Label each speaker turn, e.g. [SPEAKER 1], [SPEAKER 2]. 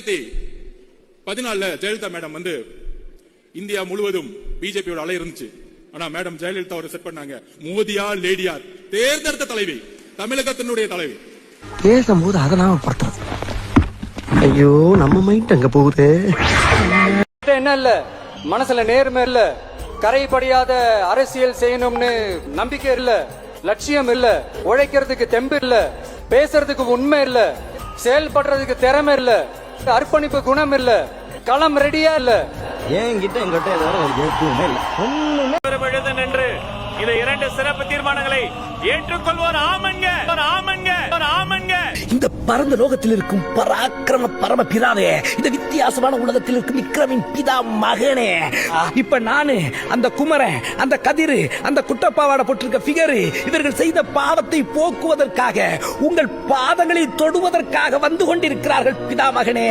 [SPEAKER 1] 2014 Jayalalithaa madam வந்து India முழுவதும் பிஜேபியோட அலை இருந்துச்சு. ஆனா மேடம் ஜெயலலிதா ஒரு செட் பண்ணாங்க, மோதியா லேடியார் தேர்ந்தெடுத்த தலைவி, தமிழகத்தினுடைய தலைவி.
[SPEAKER 2] பேசும்போது அதெல்லாம் படுத்துறது. ஐயோ நம்ம மைண்ட் அங்க போகுது.
[SPEAKER 3] என்ன இல்ல, மனசுல நேர்மை இல்ல, கரைபடியாத அரசியல் செய்யணும்னு நம்பிக்கை இல்ல, லட்சியம் இல்ல, உழைக்கிறதுக்கு தெம்பு இல்ல, பேசுறதுக்கு உண்மை இல்ல, செயல்படுறதுக்கு திறமை இல்ல, அர்ப்பணிப்பு குணம் இல்ல, களம் ரெடியா இல்ல.
[SPEAKER 2] என்கிட்ட எதுவுமே இல்ல.
[SPEAKER 4] நின்று இந்த 2 சிறப்பு தீர்மானங்களை ஏற்றுக்கொள்வோர் ஆமன்க, ஆமன்க, ஆமன்க.
[SPEAKER 5] இந்த பரந்த லோகத்தில் இருக்கும் பராக்கிரம பரம பிதாவே, இந்த வித்தியாசமான உலகத்தில் இருக்கும் விக்ரமின் பிதா மகனே, இப்ப நானு அந்த குமரன், அந்த கதிரு, அந்த குட்டப்பாவாட போட்டிருக்க பிகரு, இவர்கள் செய்த பாவத்தை போக்குவதற்காக உங்கள் பாதங்களை தொடுவதற்காக வந்து கொண்டிருக்கிறார்கள் பிதா மகனே.